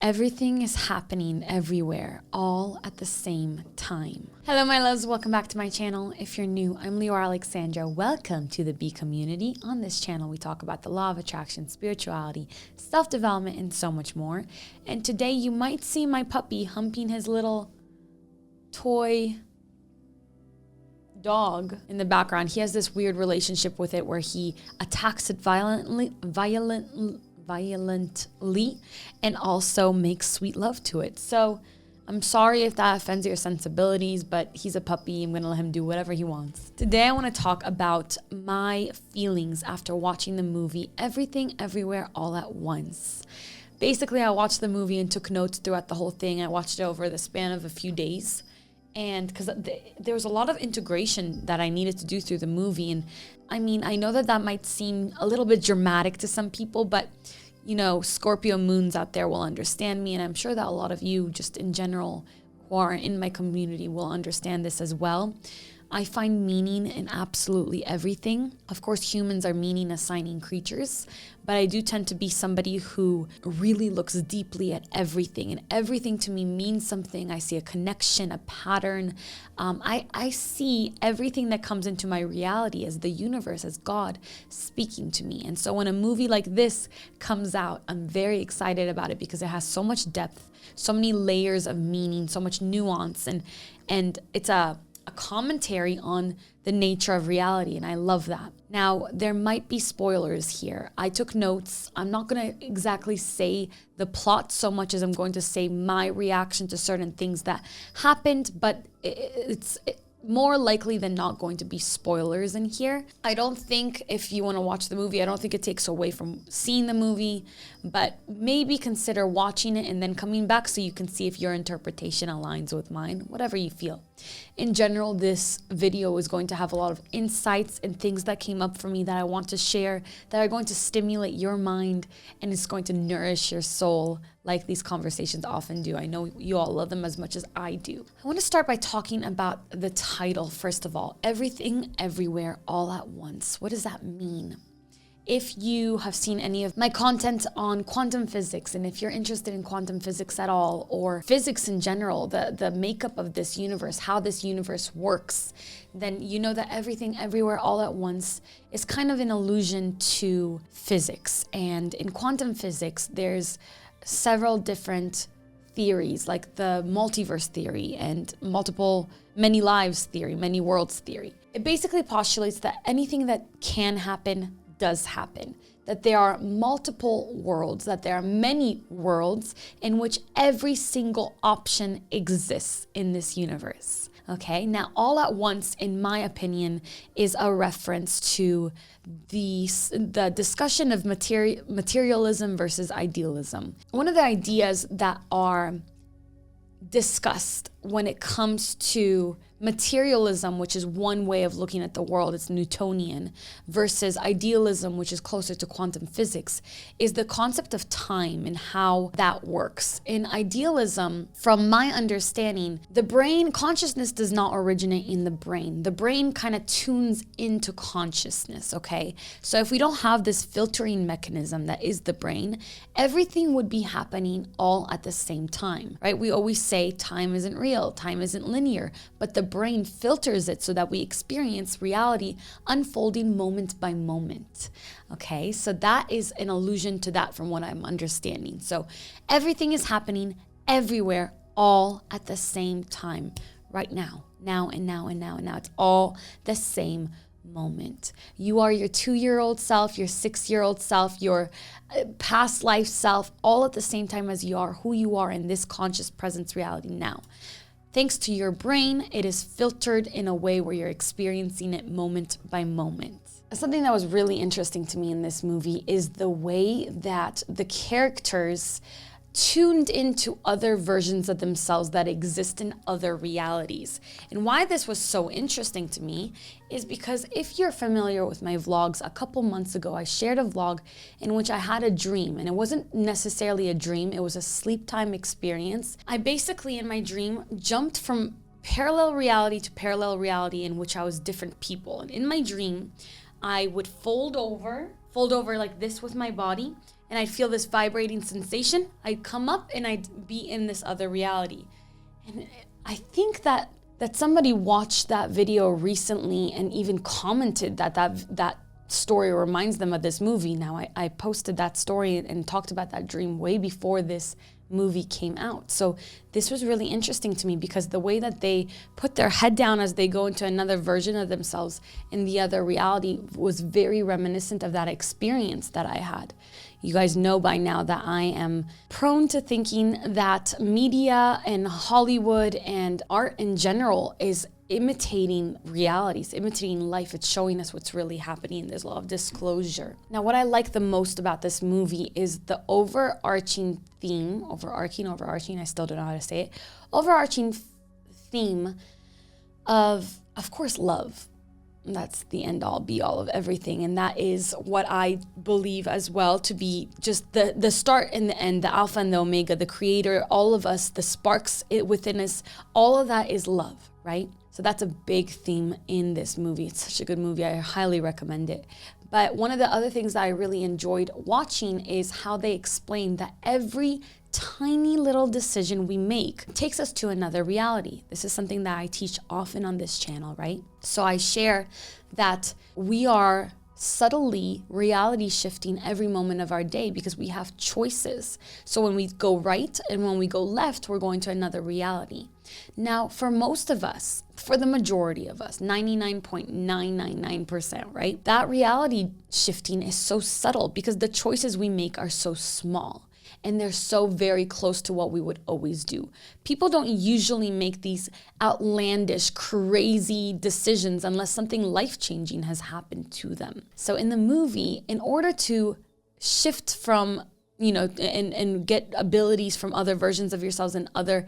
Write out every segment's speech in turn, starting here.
Everything is happening everywhere, all at the same time. Hello, my loves. Welcome back to my channel. If you're new, I'm Leeor Alexandra. Welcome to the B community. On this channel, we talk about the law of attraction, spirituality, self-development, and so much more. And today you might see my puppy humping his little toy dog in the background. He has this weird relationship with it where he attacks it violently, and also makes sweet love to it. So I'm sorry if that offends your sensibilities, but he's a puppy. I'm gonna let him do whatever he wants. Today I want to talk about my feelings after watching the movie Everything Everywhere All at Once. Basically, I watched the movie and took notes throughout the whole thing. I watched it over the span of a few days. And because there was a lot of integration that I needed to do through the movie. And I mean, I know that might seem a little bit dramatic to some people, but you know, Scorpio moons out there will understand me. And I'm sure that a lot of you just in general who are in my community will understand this as well. I find meaning in absolutely everything. Of course, humans are meaning assigning creatures, but I do tend to be somebody who really looks deeply at everything, and everything to me means something. I see a connection, a pattern. I see everything that comes into my reality as the universe, as God speaking to me. And so when a movie like this comes out, I'm very excited about it because it has so much depth, so many layers of meaning, so much nuance, and it's a commentary on the nature of reality, and I love that. Now, there might be spoilers here. I took notes. I'm not going to exactly say the plot so much as I'm going to say my reaction to certain things that happened, but it's more likely than not going to be spoilers in here. I don't think if you want to watch the movie, I don't think it takes away from seeing the movie, but maybe consider watching it and then coming back so you can see if your interpretation aligns with mine, whatever you feel. In general, this video is going to have a lot of insights and things that came up for me that I want to share that are going to stimulate your mind, and it's going to nourish your soul like these conversations often do. I know you all love them as much as I do. I want to start by talking about the title, first of all. Everything, Everywhere, All at Once. What does that mean? If you have seen any of my content on quantum physics, and if you're interested in quantum physics at all, or physics in general, the makeup of this universe, how this universe works, then you know that everything, everywhere, all at once is kind of an allusion to physics. And in quantum physics, there's several different theories, like the multiverse theory and many lives theory, many worlds theory. It basically postulates that anything that can happen does happen, that there are multiple worlds, that there are many worlds in which every single option exists in this universe. Okay, now all at once, in my opinion, is a reference to the discussion of materialism versus idealism. One of the ideas that are discussed when it comes to materialism, which is one way of looking at the world, it's Newtonian, versus idealism, which is closer to quantum physics, is the concept of time and how that works. In idealism, from my understanding, the brain, consciousness does not originate in the brain. The brain kind of tunes into consciousness, okay? So if we don't have this filtering mechanism that is the brain, everything would be happening all at the same time, right? We always say time isn't real, time isn't linear, but the brain filters it so that we experience reality unfolding moment by moment. Okay, so that is an allusion to that from what I'm understanding. So everything is happening everywhere, all at the same time, right now, now and now and now and now. It's all the same moment. You are your 2-year-old self, your 6-year-old self, your past life self, all at the same time as you are who you are in this conscious presence reality now. Thanks to your brain, it is filtered in a way where you're experiencing it moment by moment. Something that was really interesting to me in this movie is the way that the characters tuned into other versions of themselves that exist in other realities. And why this was so interesting to me is because if you're familiar with my vlogs, a couple months ago, I shared a vlog in which I had a dream, and it wasn't necessarily a dream, it was a sleep time experience. I basically, in my dream, jumped from parallel reality to parallel reality in which I was different people. And in my dream, I would fold over like this with my body, and I'd feel this vibrating sensation. I'd come up and I'd be in this other reality. And I think that somebody watched that video recently and even commented that story reminds them of this movie. Now, I posted that story and talked about that dream way before this movie came out. So this was really interesting to me because the way that they put their head down as they go into another version of themselves in the other reality was very reminiscent of that experience that I had. You guys know by now that I am prone to thinking that media and Hollywood and art in general is imitating realities, imitating life. It's showing us what's really happening. There's a lot of disclosure. Now, what I like the most about this movie is the overarching theme, overarching, I still don't know how to say it, overarching theme of course, love. That's the end all be all of everything. And that is what I believe as well to be just the start and the end, the alpha and the omega, the creator, all of us, the sparks within us, all of that is love, right? So that's a big theme in this movie. It's such a good movie. I highly recommend it. But one of the other things that I really enjoyed watching is how they explain that every tiny little decision we make takes us to another reality. This is something that I teach often on this channel, right? So I share that we are subtly reality shifting every moment of our day because we have choices. So when we go right and when we go left, we're going to another reality. Now, for most of us, for the majority of us, 99.999%, right? That reality shifting is so subtle because the choices we make are so small. And they're so very close to what we would always do. People don't usually make these outlandish, crazy decisions unless something life-changing has happened to them. So in the movie, in order to shift from, and get abilities from other versions of yourselves and other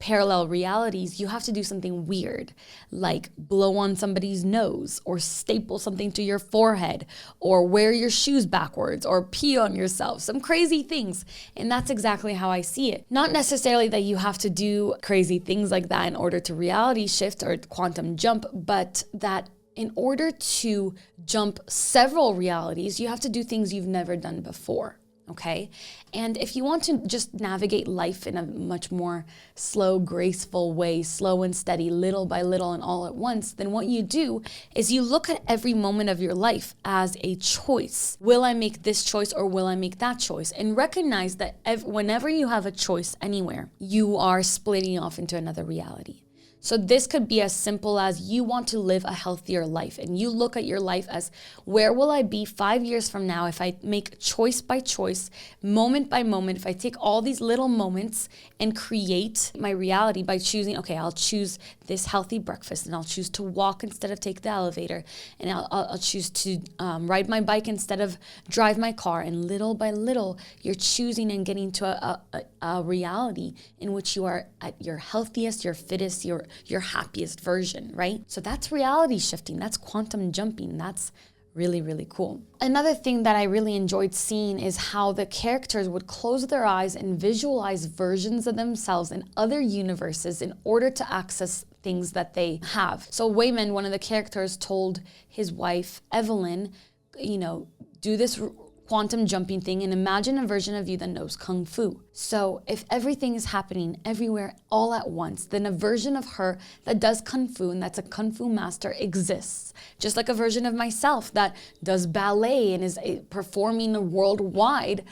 parallel realities, you have to do something weird, like blow on somebody's nose or staple something to your forehead or wear your shoes backwards or pee on yourself, some crazy things. And that's exactly how I see it. Not necessarily that you have to do crazy things like that in order to reality shift or quantum jump, but that in order to jump several realities, you have to do things you've never done before. Okay. And if you want to just navigate life in a much more slow, graceful way, slow and steady, little by little and all at once, then what you do is you look at every moment of your life as a choice. Will I make this choice or will I make that choice? And recognize that whenever you have a choice anywhere, you are splitting off into another reality. So this could be as simple as you want to live a healthier life and you look at your life as where will I be 5 years from now if I make choice by choice, moment by moment, if I take all these little moments and create my reality by choosing, okay, I'll choose this healthy breakfast and I'll choose to walk instead of take the elevator and I'll choose to ride my bike instead of drive my car. And little by little, you're choosing and getting to a reality in which you are at your healthiest, your fittest, your happiest version, right? So that's reality shifting. That's quantum jumping. That's really, really cool. Another thing that I really enjoyed seeing is how the characters would close their eyes and visualize versions of themselves in other universes in order to access things that they have. So Wayman, one of the characters, told his wife, Evelyn, do this quantum jumping thing and imagine a version of you that knows Kung Fu. So if everything is happening everywhere all at once, then a version of her that does Kung Fu and that's a Kung Fu master exists. Just like a version of myself that does ballet and is performing worldwide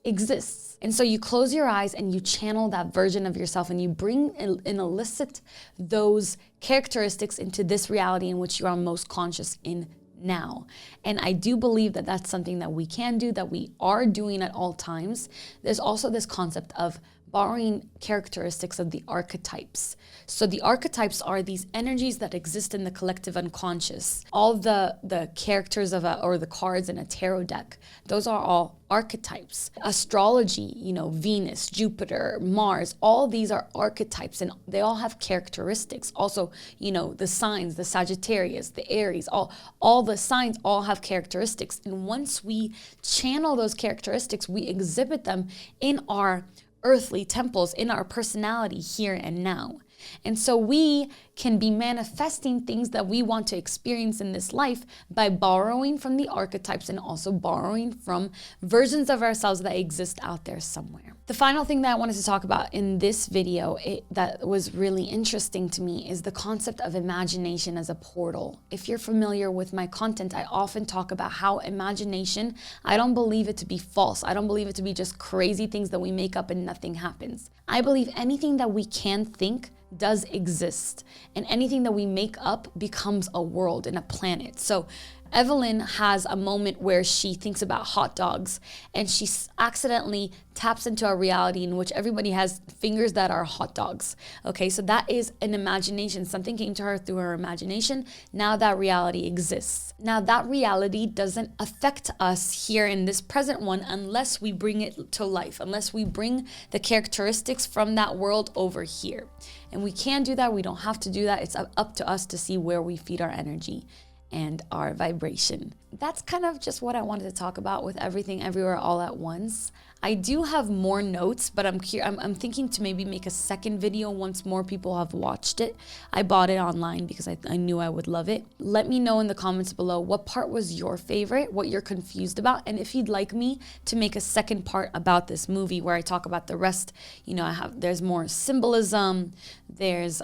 exists. And so you close your eyes and you channel that version of yourself and you bring and elicit those characteristics into this reality in which you are most conscious in now. And I do believe that that's something that we can do, that we are doing at all times. There's also this concept of borrowing characteristics of the archetypes. So the archetypes are these energies that exist in the collective unconscious. All the characters or the cards in a tarot deck, those are all archetypes. Astrology, Venus, Jupiter, Mars, all these are archetypes and they all have characteristics. Also, the signs, the Sagittarius, the Aries, all the signs all have characteristics. And once we channel those characteristics, we exhibit them in our earthly temples, in our personality here and now. And so we can be manifesting things that we want to experience in this life by borrowing from the archetypes and also borrowing from versions of ourselves that exist out there somewhere. The final thing that I wanted to talk about in this video that was really interesting to me is the concept of imagination as a portal. If you're familiar with my content, I often talk about how imagination, I don't believe it to be false. I don't believe it to be just crazy things that we make up and nothing happens. I believe anything that we can think does exist, and anything that we make up becomes a world and a planet. So Evelyn has a moment where she thinks about hot dogs and she accidentally taps into a reality in which everybody has fingers that are hot dogs. Okay, so that is an imagination. Something came to her through her imagination. Now that reality exists. Now that reality doesn't affect us here in this present one unless we bring it to life, unless we bring the characteristics from that world over here. And we can do that. We don't have to do that. It's up to us to see where we feed our energy and our vibration. That's kind of just what I wanted to talk about with Everything Everywhere All at Once. I do have more notes, but I'm thinking to maybe make a second video once more people have watched it. I bought it online because I knew I would love it. Let me know in the comments below what part was your favorite, what you're confused about, and if you'd like me to make a second part about this movie where I talk about the rest. You know, there's more symbolism, there's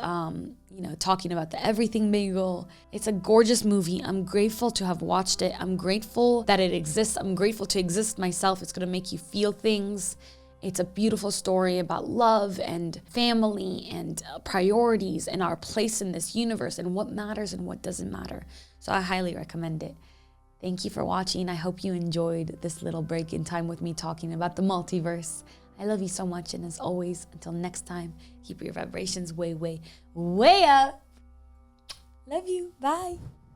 talking about the everything bagel. It's a gorgeous movie. I'm grateful to have watched it. I'm grateful that it exists. I'm grateful to exist myself. It's gonna make you feel things. It's a beautiful story about love and family and priorities and our place in this universe and what matters and what doesn't matter. So I highly recommend it. Thank you for watching. I hope you enjoyed this little break in time with me talking about the multiverse. I love you so much, and as always, until next time, keep your vibrations way, way, way up. Love you. Bye.